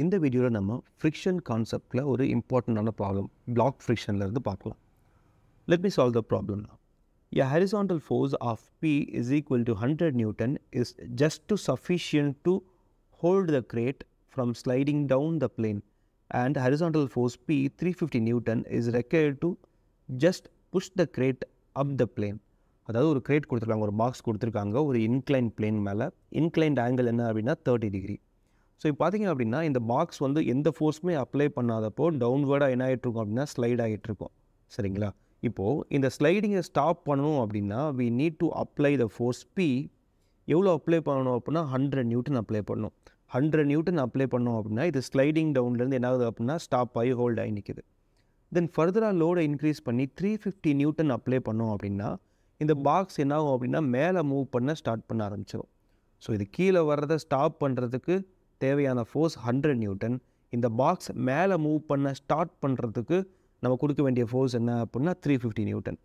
இந்த வீடியோவில் நம்ம ஃப்ரிக்ஷன் கான்செப்டில் ஒரு இம்பார்ட்டண்டான ப்ராப்ளம் பிளாக் ஃப்ரிக்ஷன்லேருந்து பார்க்கலாம். Let me solve the problem now. A horizontal force of P is equal to 100 Newton is just to sufficient to hold the crate from sliding down the plane, and horizontal force P 350 Newton is required to just push the crate up the plane. அதாவது ஒரு great கொடுத்துருக்காங்க, ஒரு box கொடுத்துருக்காங்க, ஒரு incline plane மேலே. Inclined angle என்ன அப்படின்னா 30 degree. So இப்போ பார்த்தீங்க அப்படின்னா இந்த பாக்ஸ் வந்து எந்த ஃபோர்ஸுமே அப்ளை பண்ணாதப்போ டவுன்வேர்டாக என்ன ஆகிட்ருக்கும் அப்படின்னா ஸ்லைட் ஆகிட்ருக்கும். சரிங்களா? இப்போது இந்த ஸ்லைடிங்கை ஸ்டாப் பண்ணணும் அப்படின்னா we need to apply the force P. எவ்வளோ அப்ளை பண்ணணும் அப்படின்னா 100 நியூட்டன் அப்ளை பண்ணணும். 100 நியூட்டன் அப்ளை பண்ணோம் அப்படின்னா இது ஸ்லைடிங் டவுன்லேருந்து என்ன ஆகுது அப்படின்னா ஸ்டாப் ஆகி ஹோல்ட் ஆகி நிற்குது. தென் ஃபர்தராக லோடை இன்க்ரீஸ் பண்ணி 350 நியூட்டன் அப்ளை பண்ணோம் அப்படின்னா இந்த பாக்ஸ் என்ன ஆகும் அப்படின்னா மேலே மூவ் பண்ண ஸ்டார்ட் பண்ண ஆரம்பிச்சிடும். ஸோ இது கீழே வர்றதை ஸ்டாப் பண்ணுறதுக்கு தேவையான ஃபோர்ஸ் 100 நியூட்டன். இந்த பாக்ஸ் மேலே மூவ் பண்ண ஸ்டார்ட் பண்ணுறதுக்கு நம்ம கொடுக்க வேண்டிய ஃபோர்ஸ் என்ன அப்படின்னா 350 Newton.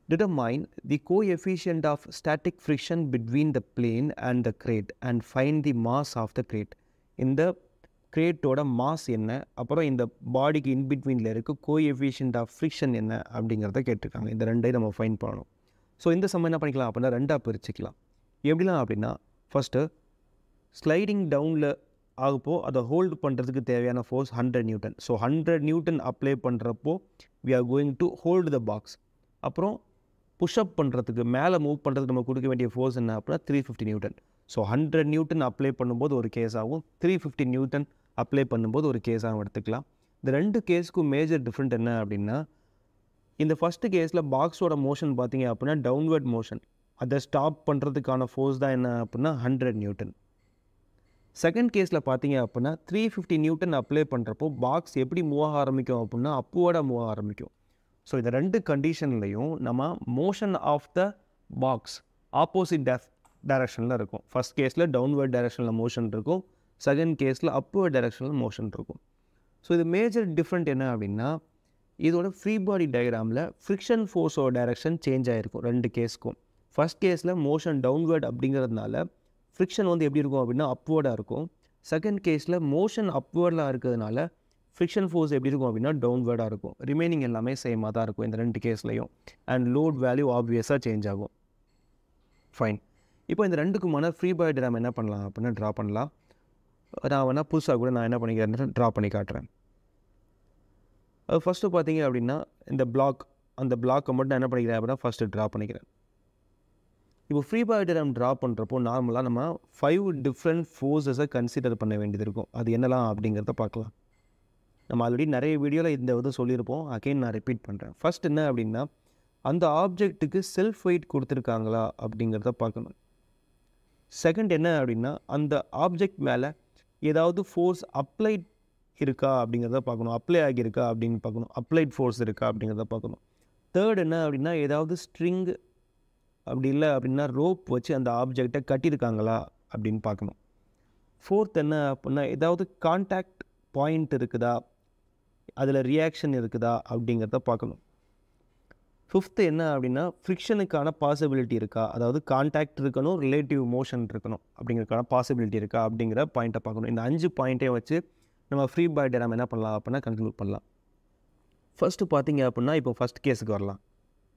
Determine the coefficient of static friction between the plane and the crate and find the mass of the crate. இந்த கிரேட்டோட மாஸ் என்ன, அப்புறம் இந்த பாடிக்கு இன்பிட்வீனில் இருக்க கோஎஃபிஷியன்ட் ஆஃப் ஃப்ரிக்ஷன் என்ன அப்படிங்கிறத கேட்டிருக்காங்க. இந்த ரெண்டையும் நம்ம ஃபைன் பண்ணணும். ஸோ இந்த சம் என்ன பண்ணிக்கலாம் அப்படின்னா ரெண்டாக பிரிச்சுக்கலாம். எப்படிலாம் அப்படின்னா ஃபஸ்ட்டு ஸ்லைடிங் டவுனில் ஆகப்போ அதை ஹோல்டு பண்ணுறதுக்கு தேவையான force 100 Newton. So 100 Newton apply பண்ணுறப்போ we are going to hold the box. அப்புறம் புஷ்அப் பண்ணுறதுக்கு மேலே மூவ் பண்ணுறதுக்கு நம்ம கொடுக்க வேண்டிய ஃபோர்ஸ் என்ன அப்படின்னா 350 நியூட்டன். ஸோ 100 நியூட்டன் அப்ளை பண்ணும்போது ஒரு கேஸ் ஆகும், 350 நியூட்டன் அப்ளை பண்ணும்போது ஒரு கேஸாகவும் எடுத்துக்கலாம். இந்த ரெண்டு கேஸுக்கும் மேஜர் டிஃப்ரெண்ட் என்ன அப்படின்னா இந்த ஃபஸ்ட்டு கேஸில் பாக்ஸோட மோஷன் பார்த்தீங்க அப்படின்னா டவுன்வர்ட் மோஷன். அதை ஸ்டாப் பண்ணுறதுக்கான ஃபோர்ஸ் தான் என்ன அப்படின்னா 100 நியூட்டன். செகண்ட் கேஸில் பார்த்தீங்க அப்படின்னா 350 நியூட்டன் அப்ளை பண்ணுறப்போ பாக்ஸ் எப்படி மூவ் ஆக ஆரம்பிக்கும் அப்படின்னா அப்வர்டாக மூவ் ஆக ஆரம்பிக்கும். ஸோ இந்த ரெண்டு கண்டிஷன்லையும் நம்ம motion of the box opposite டைரக்ஷனில் இருக்கும். ஃபஸ்ட் கேஸில் டவுன்வர்ட் டைரக்ஷனில் மோஷன் இருக்கும், செகண்ட் கேஸில் அப்வர்ட் டைரக்ஷனில் மோஷன் இருக்கும். ஸோ இது மேஜர் டிஃப்ரெண்ட் என்ன அப்படின்னா இதோட ஃப்ரீ பாடி டயக்ராமில் ஃப்ரிக்ஷன் ஃபோர்ஸோட டைரக்ஷன் சேஞ்ச் ஆகிருக்கும் ரெண்டு கேஸுக்கும். ஃபஸ்ட் கேஸில் மோஷன் டவுன்வர்ட் அப்படிங்கிறதுனால ஃப்ரிக்ஷன் வந்து எப்படி இருக்கும் அப்படின்னா அப்வர்டாக இருக்கும். செகண்ட் கேஸில் மோஷன் அப்வர்டாக இருக்கிறதுனால ஃப்ரிக்ஷன் ஃபோர்ஸ் எப்படி இருக்கும் அப்படின்னா டவுன்வர்டாக இருக்கும். ரிமைனிங் எல்லாமே சேமாக தான் இருக்கும் இந்த ரெண்டு கேஸ்லையும். அண்ட் லோட் வேல்யூ ஆப்வியஸாக சேஞ்ச் ஆகும். ஃபைன். இப்போ இந்த ரெண்டுக்குமான ஃப்ரீ பாடி டயக்ராம் என்ன பண்ணலாம் அப்படின்னா ட்ரா பண்ணலாம். நான் வேணால் புதுசாக கூட நான் என்ன பண்ணிக்கிறேன் ட்ரா பண்ணி காட்டுறேன். அது ஃபஸ்ட்டு பார்த்தீங்க அப்படின்னா இந்த பிளாக், அந்த பிளாக்கை மட்டும் நான் என்ன பண்ணிக்கிறேன் அப்படின்னா ஃபஸ்ட்டு ட்ரா பண்ணிக்கிறேன். இப்போ ஃப்ரீ பாடி டயக்ராம் ட்ரா பண்ணுறப்போ நார்மலாக நம்ம 5 டிஃப்ரெண்ட் ஃபோர்ஸஸை கன்சிடர் பண்ண வேண்டியது இருக்கும். அது என்னலாம் அப்படிங்கிறத பார்க்கலாம். நம்ம ஆல்ரெடி நிறைய வீடியோவில் இந்த இது சொல்லியிருப்போம், அகைன் நான் ரிப்பீட் பண்ணுறேன். ஃபஸ்ட் என்ன அப்படின்னா அந்த ஆப்ஜெக்ட்டுக்கு செல்ஃப் வெயிட் கொடுத்துருக்காங்களா அப்படிங்கிறத பார்க்கணும். செகண்ட் என்ன அப்படின்னா அந்த ஆப்ஜெக்ட் மேலே ஏதாவது ஃபோர்ஸ் அப்ளைட் இருக்கா அப்படிங்கிறத பார்க்கணும், அப்ளை ஆகியிருக்கா அப்படின்னு பார்க்கணும், அப்ளைட் ஃபோர்ஸ் இருக்கா அப்படிங்கிறத பார்க்கணும். தேர்ட் என்ன அப்படின்னா ஏதாவது ஸ்ட்ரிங் அப்படி இல்லை அப்படின்னா ரோப் வச்சு அந்த ஆப்ஜெக்டை கட்டியிருக்காங்களா அப்படின்னு பார்க்கணும். ஃபோர்த் என்ன அப்படின்னா ஏதாவது கான்டாக்ட் பாயிண்ட் இருக்குதா, அதில் ரியாக்ஷன் இருக்குதா அப்படிங்கிறத பார்க்கணும். ஃபிஃப்த்து என்ன அப்படின்னா ஃப்ரிக்ஷனுக்கான பாசிபிலிட்டி இருக்கா, அதாவது கான்டாக்ட் இருக்கணும், ரிலேட்டிவ் மோஷன் இருக்கணும் அப்படிங்கிறதுக்கான பாசிபிலிட்டி இருக்கா அப்படிங்கிற பாயிண்ட்டை பார்க்கணும். இந்த 5 பாயிண்ட்டையும் வச்சு நம்ம ஃப்ரீ பாடி டயக்ராம் என்ன பண்ணலாம் அப்படின்னா கன்க்ளூட் பண்ணலாம். ஃபஸ்ட்டு பார்த்தீங்க அப்படின்னா இப்போ ஃபஸ்ட் கேஸுக்கு வரலாம்.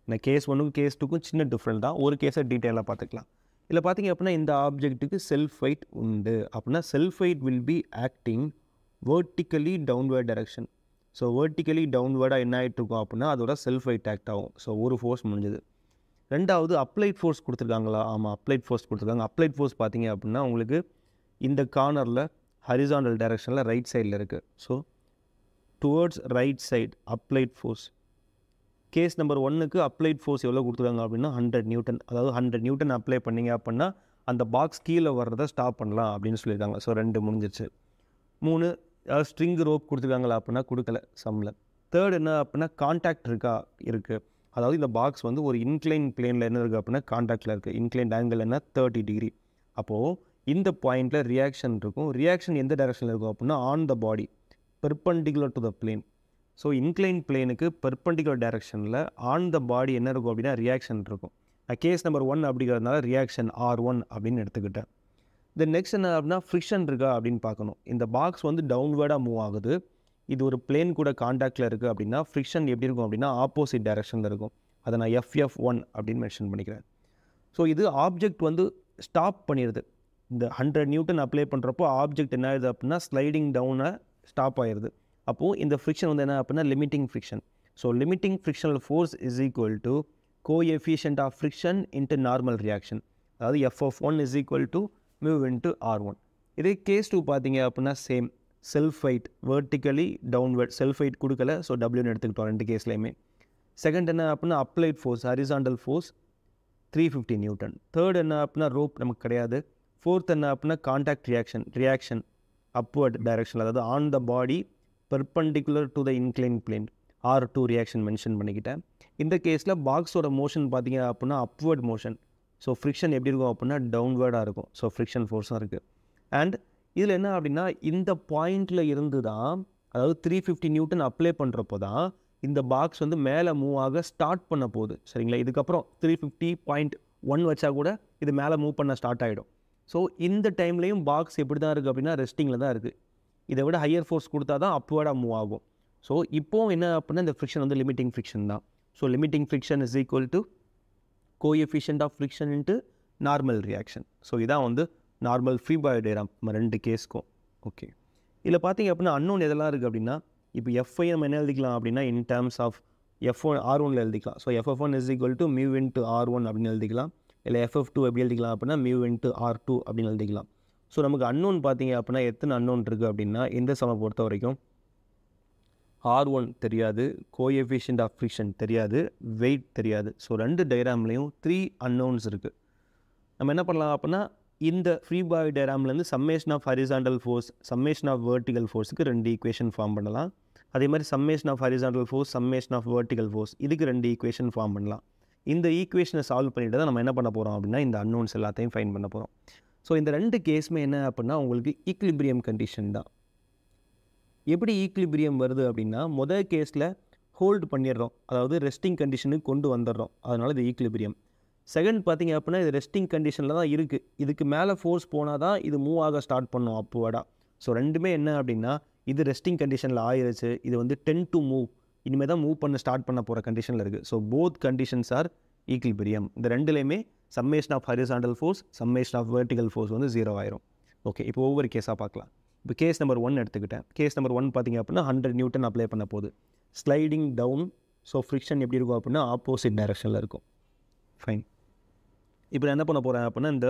இந்த கேஸ் 1க்கும் கேஸ் 2க்கும் சின்ன டிஃப்ரெண்ட் தான், ஒரு கேஸை டீட்டெயிலாக பார்த்துக்கலாம். இதில் பார்த்தீங்க அப்படின்னா இந்த ஆப்ஜெக்ட்டுக்கு செல்ஃப் வெயிட் உண்டு அப்படின்னா self weight will be acting vertically downward direction. So vertically டவுன்வர்டாக என்ன ஆகிட்ருக்கும் அப்படின்னா அதோட செல்ஃப் வெயிட் ஆக்ட் ஆகும். ஸோ ஒரு ஃபோர்ஸ் முடிஞ்சது. ரெண்டாவது அப்ளைட் ஃபோர்ஸ் கொடுத்துருக்காங்களா, ஆமாம் அப்ளைட் ஃபோர்ஸ் கொடுத்துருக்காங்க. அப்ளைட் ஃபோர்ஸ் பார்த்தீங்க அப்படின்னா உங்களுக்கு இந்த கார்னரில் ஹரிசாண்டல் டைரக்ஷனில் ரைட் சைடில் இருக்குது. So towards right side applied force. Case number 1க்கு அப்ளைட் ஃபோர்ஸ் எவ்வளோ கொடுத்துருக்காங்க அப்படின்னா 100 நியூட்டன். அதாவது 100 நியூட்டன் அப்ளை பண்ணிங்க அப்படின்னா அந்த பாக்ஸ் கீழே வர்றதை ஸ்டாப் பண்ணலாம் அப்படின்னு சொல்லியிருக்காங்க. ஸோ 2 முடிஞ்சிருச்சு. 3 ஸ்ட்ரிங் ரோப் கொடுத்துருக்காங்களா அப்படின்னா கொடுக்கல சம்மில். தேர்ட் என்ன அப்படின்னா கான்டாக்ட் இருக்கா, இருக்குது. அதாவது இந்த பாக்ஸ் வந்து ஒரு இன்க்ளைன் பிளேனில் என்ன இருக்குது அப்படின்னா கான்டாக்டில் இருக்குது. இன்க்ளைன் ஆங்கிள் என்ன 30 டிகிரி. அப்போது இந்த பாயிண்டில் ரியாக்ஷன் இருக்கும். ரியாக்ஷன் எந்த டைரக்ஷனில் இருக்கும் அப்படின்னா on the body perpendicular to the plane. So incline பிளேனுக்கு பெர்பெண்டிகுலர் டைரக்ஷனில் ஆன் த பாடி என்ன இருக்கும் அப்படின்னா ரியாக்ஷன் இருக்கும். கேஸ் நம்பர் 1 அப்படிங்கிறதுனால ரியாக்ஷன் R1 அப்படின்னு எடுத்துக்கிட்டேன். தென் நெக்ஸ்ட் என்ன அப்படின்னா ஃப்ரிக்ஷன் இருக்கா அப்படின்னு பார்க்கணும். இந்த பாக்ஸ் வந்து டவுன்வேர்டாக மூவ் ஆகுது. இது ஒரு பிளேன் கூட காண்டாக்டில் இருக்குது அப்படின்னா ஃப்ரிக்ஷன் எப்படி இருக்கும் அப்படின்னா ஆப்போசிட் டைரக்ஷனில் இருக்கும். அதை நான் FF1 அப்படின்னு மென்ஷன் பண்ணிக்கிறேன். ஸோ இது ஆப்ஜெக்ட் வந்து ஸ்டாப் பண்ணிடுது. இந்த 100 நியூட்டன் அப்ளை பண்ணுறப்போ ஆப்ஜெக்ட் என்ன ஆகுது அப்படின்னா ஸ்லைடிங் டவுனை ஸ்டாப் ஆயிடுது. அப்போது இந்த ஃப்ரிக்ஷன் வந்து என்ன அப்படின்னா limiting friction. So limiting frictional force is equal to coefficient of friction into normal reaction. அதாவது FF1 is equal to mu into R1. இதே கேஸ் 2 பார்த்தீங்க அப்படின்னா same self weight vertically downward self weight கொடுக்கல. So டபிள்யூன்னு எடுத்துக்கிட்டோம் ரெண்டு கேஸ்லையுமே. Second என்ன அப்படின்னா applied force horizontal force 350 newton. Third என்ன அப்படின்னா ரோப் நமக்கு கிடையாது. ஃபோர்த் என்ன அப்படின்னா காண்டாக்ட் ரியாக்ஷன் அப்வர்ட் டைரக்ஷன், அதாவது on the body perpendicular to the incline plane R2 reaction mention பண்ணிக்கிட்டேன். இந்த கேஸில் பாக்ஸோட மோஷன் பார்த்தீங்க அப்படின்னா அப்வர்ட் மோஷன். ஸோ ஃப்ரிக்ஷன் எப்படி இருக்கும் அப்படின்னா டவுன்வேர்டாக இருக்கும். ஸோ ஃப்ரிக்ஷன் ஃபோர்ஸும் இருக்குது. அண்ட் இதில் என்ன அப்படின்னா இந்த பாயிண்டில் இருந்து தான், அதாவது 350 நியூட்டன் அப்ளை பண்ணுறப்போ தான் இந்த பாக்ஸ் வந்து மேலே மூவ் ஆக ஸ்டார்ட் பண்ண போகுது. சரிங்களா? இதுக்கப்புறம் 350.1 வச்சா கூட இது மேலே மூவ் பண்ண ஸ்டார்ட் ஆகிடும். ஸோ இந்த டைம்லேயும் பாக்ஸ் எப்படி தான் இருக்குது அப்படின்னா ரெஸ்டிங்கில் தான் இருக்குது. இதை விட ஹையர் ஃபோர்ஸ் கொடுத்தா தான் அப்வர்டாக மூவ் ஆகும். ஸோ இப்போது என்ன அப்படின்னா இந்த ஃப்ரிக்ஷன் வந்து லிமிட்டிங் ஃப்ரிக்ஷன் தான். So limiting friction is equal to coefficient of friction into normal reaction. So இதான் வந்து நார்மல் ஃப்ரீ பாடி டயக்ராம் நம்ம ரெண்டு கேஸ்க்கும். ஓகே, இதில் பார்த்தீங்க அப்படின்னா அன்னோன் எதெல்லாம் இருக்குது அப்படின்னா இப்போ FI நம்ம என்ன எழுதிக்கலாம் அப்படின்னா இன் டேர்ம்ஸ் ஆஃப் F1 R1ல எழுதிக்கலாம். So FF1 is equal to mu into R1 அப்படின்னு எழுதிக்கலாம். இல்லை FF2 எப்படி எழுதிக்கலாம் அப்படின்னா மியூ இன்ட்டு R2 அப்படின்னு எழுதிக்கலாம். ஸோ நமக்கு அன்னோன் பார்த்தீங்க அப்படின்னா எத்தனை அன்னோன் இருக்குது அப்படின்னா இந்த சம பொறுத்த வரைக்கும் R1 தெரியாது, கோஎஃபிஷியன்ட் ஆஃப் ஃப்ரிக்ஷன் தெரியாது, வெயிட் தெரியாது. ஸோ ரெண்டு டயக்ராம்லேயும் 3 அன்னோன்ஸ் இருக்குது. நம்ம என்ன பண்ணலாம் அப்படின்னா இந்த ஃப்ரீ பாடி டயக்ராம்லேருந்து summation of horizontal force summation of vertical ஃபோர்ஸுக்கு ரெண்டு ஈக்குவேஷன் ஃபார்ம் பண்ணலாம். அதே மாதிரி summation of horizontal force summation of vertical force இதுக்கு ரெண்டு ஈக்குவேஷன் ஃபார்ம் பண்ணலாம். இந்த ஈக்குவேஷனை சால்வ் பண்ணிட்டு தான் நம்ம என்ன பண்ண போகிறோம் அப்படின்னா இந்த அன்னோன்ஸ் எல்லாத்தையும் ஃபைண்ட் பண்ண போகிறோம். ஸோ இந்த ரெண்டு கேஸுமே என்ன அப்படின்னா உங்களுக்கு ஈக்லிபிரியம் கண்டிஷன் தான். எப்படி ஈக்லிபிரியம் வருது அப்படின்னா முதல் கேஸில் ஹோல்டு பண்ணிடுறோம், அதாவது ரெஸ்டிங் கண்டிஷனுக்கு கொண்டு வந்துடுறோம், அதனால் இது ஈக்லிபிரியம். செகண்ட் பார்த்தீங்க அப்படின்னா இது ரெஸ்டிங் கண்டிஷனில் தான் இருக்குது. இதுக்கு மேலே ஃபோர்ஸ் போனால் தான் இது மூவ் ஆக ஸ்டார்ட் பண்ணும் அப்வர்டாக. ஸோ ரெண்டுமே என்ன அப்படின்னா இது ரெஸ்டிங் கண்டிஷனில் ஆயிருச்சு, இது வந்து டென் டு மூவ், இனிமேல் தான் மூவ் பண்ண ஸ்டார்ட் பண்ண போகிற கண்டிஷனில் இருக்குது. So both conditions are equilibrium. இந்த ரெண்டுலேயுமே summation of horizontal force summation of vertical force வந்து 0 ஆயிரும். ஓகே, இப்போ ஒவ்வொரு கேஸாக பார்க்கலாம். இப்போ கேஸ் நம்பர் 1 எடுத்துக்கிட்டேன். கேஸ் நம்பர் 1 பார்த்தீங்க அப்படின்னா 100 நியூட்டன் அப்ளை பண்ண போகுது, ஸ்லைடிங் டவுன். ஸோ ஃப்ரிக்ஷன் எப்படி இருக்கும் அப்படின்னா ஆப்போசிட் டைரக்ஷனில் இருக்கும். ஃபைன். இப்போ நான் என்ன பண்ண போகிறேன் அப்படின்னா இந்த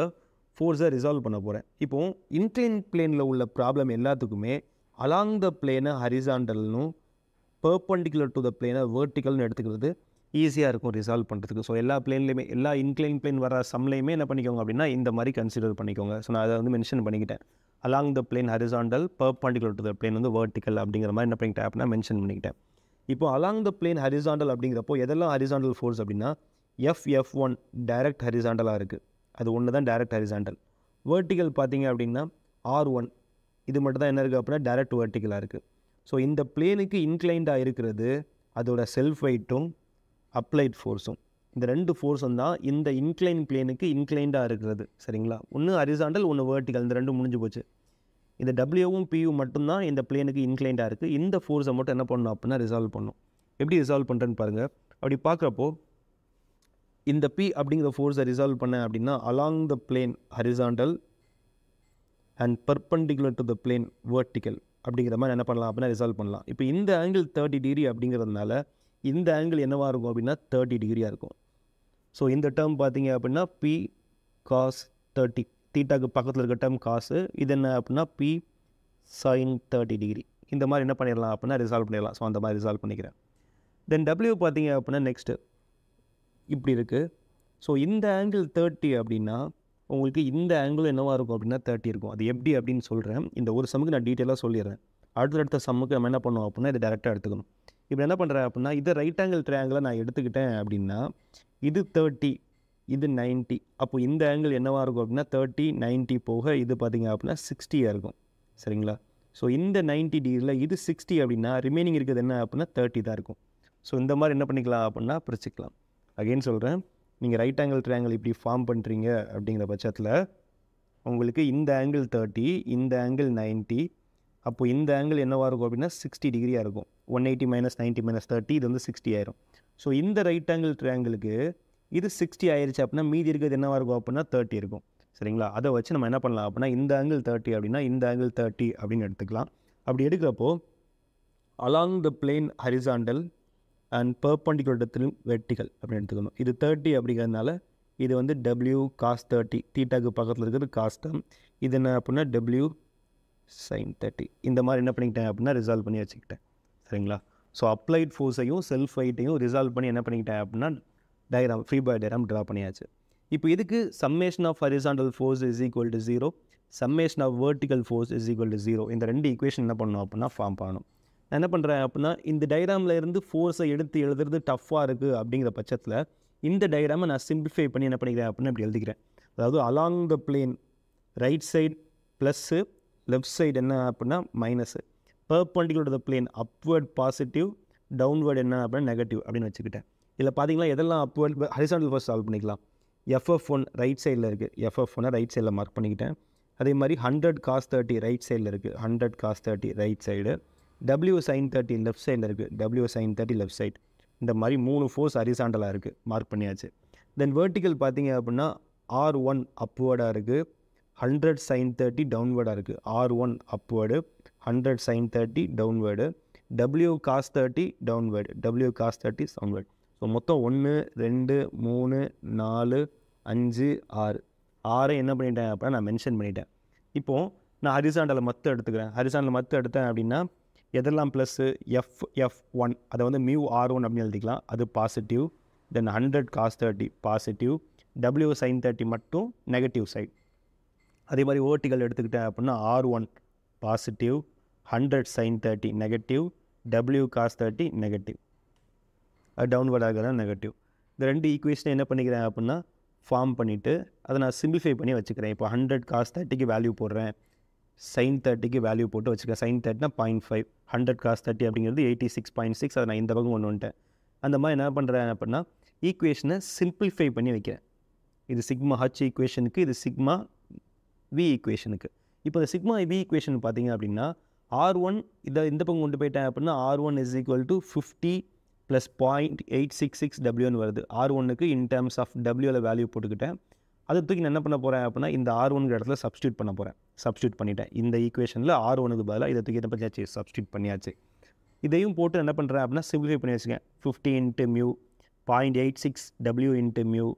ஃபோர்ஸை ரிசால்வ் பண்ண போகிறேன். இப்போது இன்க்ளைன் பிளேனில் உள்ள ப்ராப்ளம் எல்லாத்துக்குமே அலாங் த பிளேனை ஹரிசாண்டல்னும் பெர்பெண்டிகுலர் டு த பிளேனை வெர்டிகல்னு எடுத்துக்கிறது ஈஸியாக இருக்கும் ரிசால்வ் பண்ணுறதுக்கு. ஸோ எல்லா பிளேன்லேயுமே எல்லா இன்க்ளைன் பிளேன் வர சம்லையுமே என்ன பண்ணிக்கோங்க அப்படின்னா இந்த மாதிரி கன்சிடர் பண்ணிக்கோங்க. ஸோ நான் அதை வந்து மென்ஷன் பண்ணிக்கிட்டேன். Along the plane horizontal perpendicular to the plane வந்து வெர்டிகல் அப்படிங்கிற மாதிரி என்ன பண்ணிக்கிட்டேன் அப்படின்னா மென்ஷன் பண்ணிக்கிட்டேன். இப்போ அலாங் த பிளேன் ஹரிசாண்டல் அப்படிங்கிறப்போ எதெல்லாம் ஹரிசாண்டல் ஃபோர்ஸ் அப்படின்னா FF1 டைரக்ட் ஹரிசாண்டலாக இருக்குது, அது ஒன்று தான் டைரக்ட் ஹரிசாண்டல். வெர்டிகல் பார்த்தீங்க அப்படின்னா R1 இது மட்டும் தான் என்ன இருக்குது அப்படின்னா டைரக்ட் வெர்டிகலாக இருக்குது. ஸோ இந்த பிளேனுக்கு இன்க்ளைண்டாக இருக்கிறது அதோட செல்ஃப் வெயிட்டும் அப்ளைட் ஃபோர்ஸும். இந்த ரெண்டு ஃபோர்ஸும் தான் இந்த இன்க்ளைன் பிளேனுக்கு இன்க்ளைண்டாக இருக்கிறது. சரிங்களா? ஒன்று ஹரிசாண்டல் ஒன்று வெர்டிகல், இந்த ரெண்டும் முடிஞ்சு போச்சு. இந்த டபிள்யூவும் பியும் மட்டும்தான் இந்த பிளேனுக்கு இன்க்ளைண்டாக இருக்குது. இந்த ஃபோர்ஸை மட்டும் என்ன பண்ணணும் அப்படின்னா ரிசால்வ் பண்ணணும். எப்படி ரிசால்வ் பண்ணுறேன்னு பாருங்கள். அப்படி பார்க்குறப்போ இந்த P அப்படிங்கிற ஃபோர்ஸை ரிசால்வ் பண்ணேன் அப்படின்னா along the plane horizontal and perpendicular to the plane vertical அப்படிங்கிற மாதிரி என்ன பண்ணலாம் அப்படின்னா ரிசால்வ் பண்ணலாம். இப்போ இந்த ஆங்கிள் 30 டிகிரி அப்படிங்கிறதுனால இந்த ஆங்கிள் என்னவாக இருக்கும் அப்படின்னா 30 டிகிரியாக இருக்கும். ஸோ இந்த டேர்ம் பார்த்தீங்க அப்படின்னா P cos 30, தீட்டாக்கு பக்கத்தில் இருக்க டேர்ம் காசு, இது என்ன அப்படின்னா P sin 30 டிகிரி. இந்த மாதிரி என்ன பண்ணிடலாம் அப்படின்னா ரிசால்வ் பண்ணிடலாம். ஸோ அந்த மாதிரி ரிசால்வ் பண்ணிக்கிறேன். தென் W பார்த்தீங்க அப்படின்னா நெக்ஸ்ட்டு இப்படி இருக்குது. ஸோ இந்த ஆங்கிள் 30 அப்படின்னா உங்களுக்கு இந்த ஆங்கிள் என்னவாக இருக்கும் அப்படின்னா 30 இருக்கும். அது எப்படி அப்படின்னு சொல்கிறேன். இந்த ஒரு சம்முக்கு நான் டீட்டெயிலாக சொல்லிடுறேன். அடுத்த சம்முக்கு நம்ம என்ன பண்ணுவோம் அப்படின்னா இது டேரெக்டாக எடுத்துக்கணும். இப்போ என்ன பண்ணுறேன் அப்படின்னா இதை ரைட் ஆங்கிள் ட்ரையாங்கிளை நான் எடுத்துக்கிட்டேன் அப்படின்னா இது 30, இது 90. அப்போ இந்த ஆங்கிள் என்னவாக இருக்கும் அப்படின்னா 30, 90 போக இது பார்த்திங்க அப்படின்னா 60 இருக்கும். சரிங்களா? ஸோ இந்த 90 டிகிரியில் இது 60 அப்படின்னா ரிமைனிங் இருக்கிறது என்ன அப்படின்னா 30 தான் இருக்கும். ஸோ இந்த மாதிரி என்ன பண்ணிக்கலாம் அப்படின்னா பிரிச்சுக்கலாம். அகெயின் சொல்கிறேன், நீங்கள் ரைட் ஆங்கிள் ட்ரையாங்கிள் இப்படி ஃபார்ம் பண்ணுறீங்க அப்படிங்கிற பட்சத்தில் உங்களுக்கு இந்த ஆங்கிள் 30, இந்த ஆங்கிள் 90. அப்போ இந்த ஆங்கிள் என்னவாக இருக்கும் அப்படின்னா 60 டிகிரியாக இருக்கும். 180 - 90 - 30 இது வந்து 60 ஆயிரும். ஸோ இந்த ரைட் ஆங்கிள் ட்ரையாங்கிளுக்கு இது 60 ஆயிடுச்சு அப்படின்னா மீதி இருக்கிறது என்னவாக இருக்கும் அப்படின்னா 30 இருக்கும். சரிங்களா? அதை வச்சு நம்ம என்ன பண்ணலாம் அப்படின்னா இந்த ஆங்கிள் 30 அப்படின்னா இந்த ஆங்கிள் 30 அப்படின்னு எடுத்துக்கலாம். அப்படி எடுக்கிறப்போ along the plane horizontal and perpendicular to vertical அப்படின்னு எடுத்துக்கணும். இது 30 அப்படிங்கிறதுனால இது வந்து W cos 30, தீட்டாக்கு பக்கத்தில் இருக்கிறது காஸ் டேர்ம். இது என்ன அப்படின்னா W sin 30. இந்த மாதிரி என்ன பண்ணிக்கிட்டேன் அப்படின்னா ரிசால்வ் பண்ணி வச்சுக்கிட்டேன். சரிங்களா? ஸோ அப்ளைட் ஃபோர்ஸையும் செல்ஃப் வெயிட்டையும் ரிசால்வ் பண்ணி என்ன பண்ணிக்கிட்டேன் அப்படின்னா diagram free body diagram draw பண்ணியாச்சு. இப்போ இதுக்கு summation of horizontal force is equal to 0, summation of vertical force is equal to 0. இந்த ரெண்டு ஈக்குவேஷன் என்ன பண்ணணும் அப்படின்னா ஃபார்ம் பண்ணணும். நான் என்ன பண்ணுறேன் அப்படின்னா இந்த டயக்ராமில் இருந்து ஃபோர்ஸை எடுத்து எழுதுறது டஃப்பாக இருக்குது அப்படிங்கிற பட்சத்தில் இந்த டயக்ராமை நான் சிம்பிளிஃபை பண்ணி என்ன பண்ணிக்கிறேன் அப்படின்னா இப்படி எழுதிக்கிறேன். அதாவது along the plane right side plus, left side என்ன அப்படின்னா minus, perpendicular to the plane upward positive, downward என்ன அப்படின்னா நெகட்டிவ் அப்படின்னு வச்சுக்கிட்டேன். இதில் பார்த்தீங்கன்னா எதெல்லாம் அப்வர்ட் ஹரிசாண்டல் ஃபோர்ஸ் சால்வ் பண்ணிக்கலாம். FF1 ரைட் சைடில் இருக்குது, FF1 ரைட் சைடில் மார்க் பண்ணிக்கிட்டேன். அதே மாதிரி 100 cos 30 ரைட் சைடில் இருக்குது, 100 cos 30 right side. W sin 30 left சைடில் இருக்குது, W sin 30 லெஃப்ட் சைடு. இந்த மாதிரி 3 ஃபோர்ஸ் ஹரிசாண்டலாக இருக்குது, மார்க் பண்ணியாச்சு. தென் வெர்டிக்கல் பார்த்தீங்க அப்படின்னா R1 அப்வேர்டாக இருக்குது, 100 sin 30 டவுன்வேர்டாக இருக்குது. R1 upward, 100 sin 30 downward, W cos 30 downward, W cos 30 downward. So மொத்தம் 1 2 3 4 5 6 6 என்ன பண்ணிட்டேன் அப்படின்னா நான் மென்ஷன் பண்ணிட்டேன். இப்போது நான் ஹரிசாண்டலை மொத்தம் எடுத்துக்கிறேன். ஹரிசாண்டலை மொத்தம் எடுத்தேன் அப்படின்னா எதெல்லாம் ப்ளஸ்ஸு FF1 அதை வந்து μR1 அப்படின்னு எழுதிக்கலாம், அது பாசிட்டிவ். தென் 100 cos 30 பாசிட்டிவ், W sin 30 மட்டும் நெகட்டிவ் சைடு. அதே மாதிரி வெர்டிகல் எடுத்துக்கிட்டேன் அப்படின்னா R1 positive, 100 sin 30 negative, W cos 30 negative, downward ஆகிறதா நெகட்டிவ். இந்த ரெண்டு ஈக்குவேஷனை என்ன பண்ணிக்கிறேன் அப்படின்னா ஃபார்ம் பண்ணிவிட்டு அதை நான் சிம்பிளிஃபை பண்ணி வச்சுக்கிறேன். இப்போ 100 cos 30க்கு வேல்யூ போடுறேன், sin 30க்கு வேல்யூ போட்டு வச்சுக்கிறேன். sin 30னா 0.5, 100 cos 30 அப்படிங்கிறது 86.6. அதை நான் இந்த பக்கம் கொண்டு வந்துட்டேன். அந்த மாதிரி என்ன பண்ணுறேன் அப்படின்னா ஈக்குவேஷனை சிம்பிளிஃபை பண்ணி வைக்கிறேன். இது சிக்மா H ஈக்குவேஷனுக்கு, இது சிக்மா V ஈக்குவேஷனுக்கு. இப்போ இந்த சிக்மா V ஈக்குவேஷன் பார்த்தீங்க அப்படின்னா R1 இதை இந்த பக்கம் கொண்டு போயிட்டேன் அப்படின்னா R1 is equal to 50 + 0.866 W வருது. R1க்கு இன் டேர்ம்ஸ் ஆஃப் Wல வேல்யூ போட்டுக்கிட்டேன். அதை தூக்கி நான் என்ன பண்ண போகிறேன் அப்படின்னா இந்த R1 இடத்துல சப்ஸ்டியூட் பண்ண போகிறேன். சப்ஸ்டியூட் பண்ணிட்டேன். இந்த ஈக்குவேஷனில் R1க்கு பதிலாக இதை தூக்கி என்ன பண்ணியாச்சு, சப்ஸ்டியூட் பண்ணியாச்சு. இதையும் போட்டு என்ன பண்ணுறேன் அப்படின்னா சிம்பிளிஃபை பண்ணி வச்சுக்கேன். 50 × μ, 0.86 W × μ,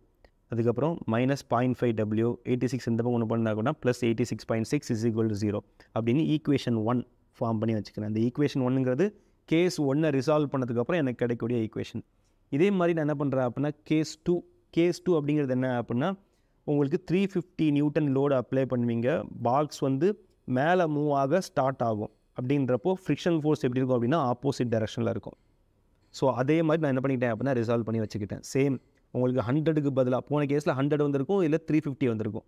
அதுக்கப்புறம் -0.5 W, 86 இந்த பக்கம் ஒன்று பண்ணாங்கன்னா +86.6 இஸ் ஈக்குவல் டு 0 அப்படின்னு ஈக்குவேஷன் 1 ஃபார்ம் பண்ணி வச்சுக்கிறேன். இந்த ஈக்குவேஷன் 1ங்கிறது கேஸ் 1 ரிசால்வ் பண்ணதுக்கப்புறம் எனக்கு கிடைக்கக்கூடிய ஈக்குவேஷன். இதே மாதிரி நான் என்ன பண்ணுறேன் அப்படின்னா கேஸ் 2 அப்படிங்கிறது என்ன அப்படின்னா உங்களுக்கு 350 நியூட்டன் லோடு அப்ளை பண்ணுவீங்க. பாக்ஸ் வந்து மேலே மூவ் ஆக ஸ்டார்ட் ஆகும். அப்படின்றப்போ ஃப்ரிக்ஷன் ஃபோர்ஸ் எப்படி இருக்கும் அப்படின்னா ஆப்போசிட் டைரக்ஷனில் இருக்கும். ஸோ அதே மாதிரி நான் என்ன பண்ணிக்கிட்டேன் அப்படின்னா ரிசால்வ் பண்ணி வச்சுக்கிட்டேன். சேம் உங்களுக்கு 100க்கு பதிலாக போன கேஸில் 100 வந்திருக்கும், இல்லை 350 வந்திருக்கும்.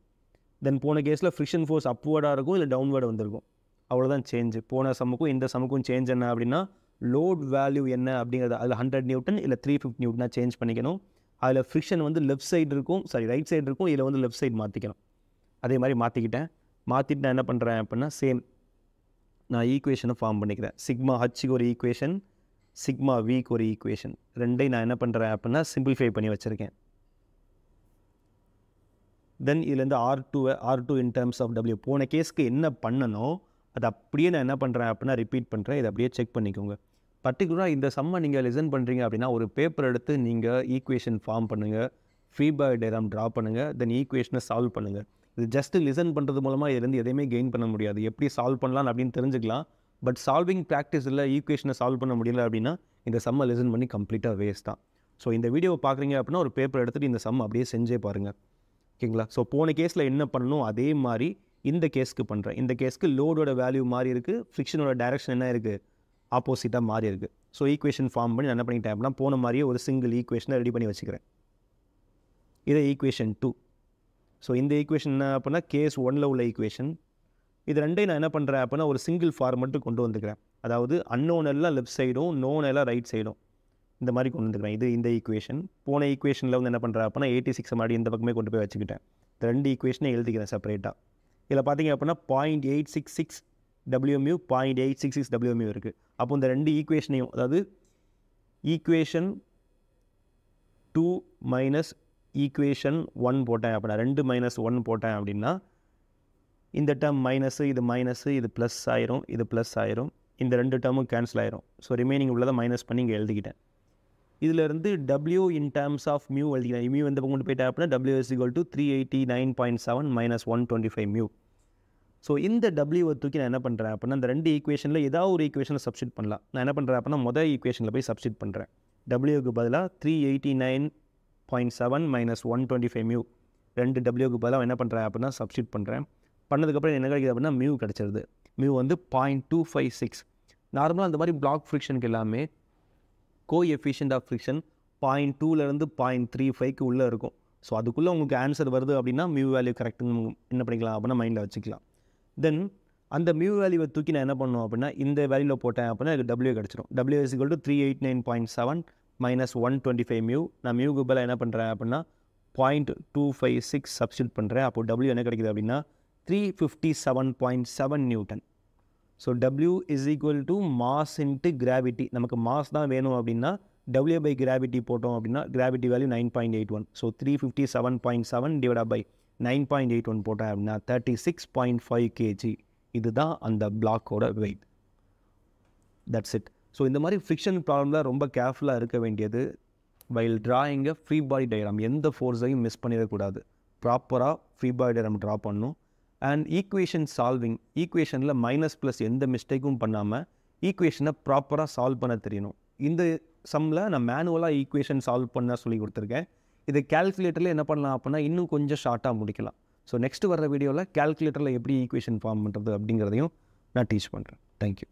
தென் போன கேஸில் ஃப்ரிக்ஷன் ஃபோர்ஸ் அப்வேர்டாக இருக்கும், இல்லை டவுன்வேர்டு வந்திருக்கும். அவ்வளோதான் சேஞ்சு. போன சம்முக்கும் இந்த சம்முக்கும் சேஞ்ச் என்ன அப்படின்னா லோட் வேல்யூ என்ன அப்படிங்கிறது அதில் 100 நியூட்டன் இல்லை 350 நியூட்டனாக சேஞ்ச் பண்ணிக்கணும். அதில் ஃப்ரிக்ஷன் வந்து லெஃப்ட் சைடு இருக்கும், ரைட் சைடு இருக்கும், இதில் வந்து லெஃப்ட் சைடு மாற்றிக்கணும். அதே மாதிரி மாற்றிக்கிட்டேன். மாற்றிட்டு நான் என்ன பண்ணுறேன் அப்படின்னா சேம் நான் ஈக்குவேஷனை ஃபார்ம் பண்ணிக்கிறேன். சிக்மா ஹச்சுக்கு ஒரு ஈக்குவேஷன், சிக்மா விக்கு ஒரு ஈக்குவேஷன், ரெண்டையும் நான் என்ன பண்ணுறேன் அப்படின்னா சிம்பிளிஃபை பண்ணி வச்சுருக்கேன். தென் இதுலேருந்து R2 in terms of W போன கேஸ்க்கு என்ன பண்ணனோ அது அப்படியே நான் என்ன பண்ணுறேன் அப்படின்னா ரிப்பீட் பண்ணுறேன். இதை அப்படியே செக் பண்ணிக்கோங்க. பர்டிகுலராக இந்த சம்மை நீங்கள் லிசன் பண்ணுறீங்க அப்படின்னா ஒரு பேப்பர் எடுத்து நீங்கள் ஈக்குவேஷன் ஃபார்ம் பண்ணுங்கள், ஃப்ரீ பாடி டயக்ராம் ட்ரா பண்ணுங்கள், தென் ஈக்குவேஷனை சால்வ் பண்ணுங்கள். இது ஜஸ்ட்டு லிசன் பண்ணுறது மூலமாக இதுலேருந்து எதையுமே கெயின் பண்ண முடியாது. எப்படி சால்வ் பண்ணலாம் அப்படின்னு தெரிஞ்சுக்கலாம். பட் சால்விங் ப்ராக்டிஸ் இல்லை, ஈக்குவேஷனை சால்வ் பண்ண முடியல அப்படின்னா இந்த சம்மை லிசன் பண்ணி கம்ப்ளீட்டாக வேஸ்ட் தான். ஸோ இந்த வீடியோவை பார்க்குறீங்க அப்படின்னா ஒரு பேப்பர் எடுத்துகிட்டு இந்த சம் அப்படியே செஞ்சே பாருங்கள். ஓகேங்களா? ஸோ போன கேஸில் என்ன பண்ணணும் அதே மாதிரி இந்த கேஸ்க்கு பண்ணுறேன். இந்த கேஸ்க்கு லோடோட வேல்யூ மாறி இருக்குது, ஃப்ரிக்ஷனோட டைரக்ஷன் என்ன இருக்குது ஆப்போசிட்டாக மாறி இருக்குது. ஸோ ஈக்குவேஷன் ஃபார்ம் பண்ணி நான் என்ன பண்ணிட்டேன் அப்படின்னா போன மாதிரியே ஒரு சிங்கிள் ஈக்குவேஷனை ரெடி பண்ணி வச்சுக்கிறேன். இதை ஈக்குவேஷன் 2. ஸோ இந்த ஈக்குவேஷன் என்ன அப்படின்னா கேஸ் 1ல் உள்ள ஈக்குவேஷன். இது ரெண்டையும் நான் என்ன பண்ணுறேன் அப்படின்னா ஒரு சிங்கிள் ஃபார்மெட்டு கொண்டு வந்துக்கிறேன். அதாவது அன்னோன் எல்லாம் லெஃப்ட் சைடும், நோன் எல்லாம் ரைட் சைடும், இந்த மாதிரி கொண்டு வந்துக்கிறேன். இது இந்த ஈக்குவேஷன். போன ஈக்குவேஷனில் வந்து என்ன பண்ணுறேன் அப்படின்னா 86 மாதிரி இந்த பக்கமே கொண்டு போய் வச்சுக்கிட்டேன். இந்த ரெண்டு ஈக்குவேஷனை எழுதிக்கிறேன் செப்பரேட்டாக. இதில் பார்த்தீங்க அப்படின்னா 0.866 WMU 0.866 WMU இருக்குது. அப்போ இந்த ரெண்டு ஈக்குவேஷனையும், அதாவது ஈக்குவேஷன் 2 மைனஸ் ஈக்குவேஷன் 1 போட்டேன் அப்படின்னா, 2 மைனஸ் 1 போட்டேன் அப்படின்னா இந்த டேர்ம் மைனஸு, இது மைனஸு, இது ப்ளஸ் ஆயிரும், இது ப்ளஸ் ஆயிரும், இந்த ரெண்டு டேர்மும் கேன்சல் ஆயிரும். ஸோ ரிமைனிங் உள்ளதை மைனஸ் பண்ணி இங்கே எழுதிக்கிட்டேன். இதிலிருந்து W in terms of mu எழுதிக்கிறேன். மியூ எந்த பக்கம் போயிட்டேன் அப்படின்னா W is equal to 389.7 minus 125 mu. So இந்த W தூக்கி நான் என்ன பண்ணுறேன் அப்படின்னா, இந்த ரெண்டு ஈக்குவேஷனில் ஏதாவது ஒரு ஈக்குவேஷனில் சப்ஸ்டிட் பண்ணலாம். நான் என்ன பண்ணுறேன் அப்படின்னா, மொதல் ஈக்குவேஷனில் போய் சப்ஸ்டிட் பண்ணுறேன். Wக்கு பதிலாக 389.7 minus 125 மியூ, ரெண்டு Wக்கு பதிலாக என்ன பண்ணுறேன் அப்படின்னா சப்ஸ்டிட் பண்ணுறேன். பண்ணதுக்கப்புறம் என்ன கிடைக்குது அப்படின்னா மியூ கிடச்சிருது. மியூ வந்து 0.256. நார்மலாக அந்த மாதிரி பிளாக் ஃப்ரிக்ஷனுக்கு எல்லாமே கோஎஃபிஷியன்ட் ஆஃப் ஃப்ரிக்ஷன் 0.2லேருந்து 0.35க்கு உள்ளே இருக்கும். ஸோ அதுக்குள்ளே உங்களுக்கு ஆன்சர் வருது அப்படின்னா மியூ வேல்யூ கரெக்டுன்னு என்ன பண்ணிக்கலாம் அப்படின்னா மைண்டில் வச்சுக்கலாம். தென் அந்த மியூ வேல்யூவை தூக்கி நான் என்ன பண்ணணும் அப்படின்னா இந்த வேல்யூவில் போட்டேன் அப்படின்னா எனக்கு W கிடச்சிரும். W is equal to 389.7 minus 125 mu. நான் மியூக்கு பதிலாக என்ன பண்ணுறேன் அப்படின்னா 0.256 சப்ஸ்டிட் பண்ணுறேன். அப்போது W என்ன கிடைக்குது அப்படின்னா 357.7 Newton. So W is equal to mass into gravity. நமக்கு மாஸ் தான் வேணும் அப்படின்னா W by gravity போட்டோம் அப்படின்னா gravity value 9.81. So 357.7 divided by 9.81 போட்டேன் அப்படின்னா 36.5 kg. இதுதான் அந்த பிளாக்கோட வெயிட். That's it. ஸோ இந்த மாதிரி ஃப்ரிக்ஷன் ப்ராப்ளமில் ரொம்ப கேர்ஃபுல்லாக இருக்க வேண்டியது வைல் டிராயிங் அ ஃப்ரீ பாடி டயக்ராம். எந்த ஃபோர்ஸையும் மிஸ் பண்ணிடக்கூடாது. ப்ராப்பராக ஃப்ரீ பாடி டயக்ராம் ட்ரா பண்ணணும். அண்ட் ஈக்குவேஷன் சால்விங், ஈக்குவேஷனில் மைனஸ் ப்ளஸ் எந்த மிஸ்டேக்கும் பண்ணாமல் ஈக்குவேஷனை ப்ராப்பராக சால்வ் பண்ண தெரியணும். இந்த சம்மில் நான் மேனுவலாக ஈக்குவேஷன் சால்வ் பண்ண சொல்லி கொடுத்துருக்கேன். இது கேல்குலேட்டரில் என்ன பண்ணலாம் அப்படின்னா இன்னும் கொஞ்சம் ஷார்ட்டாக முடிக்கலாம். ஸோ நெக்ஸ்ட்டு வர வீடியோவில் கேல்குலேட்டரில் எப்படி ஈக்குவேஷன் ஃபார்ம் பண்ணுறது அப்படிங்கிறதையும் நான் டீச் பண்ணுறேன். தேங்க்யூ.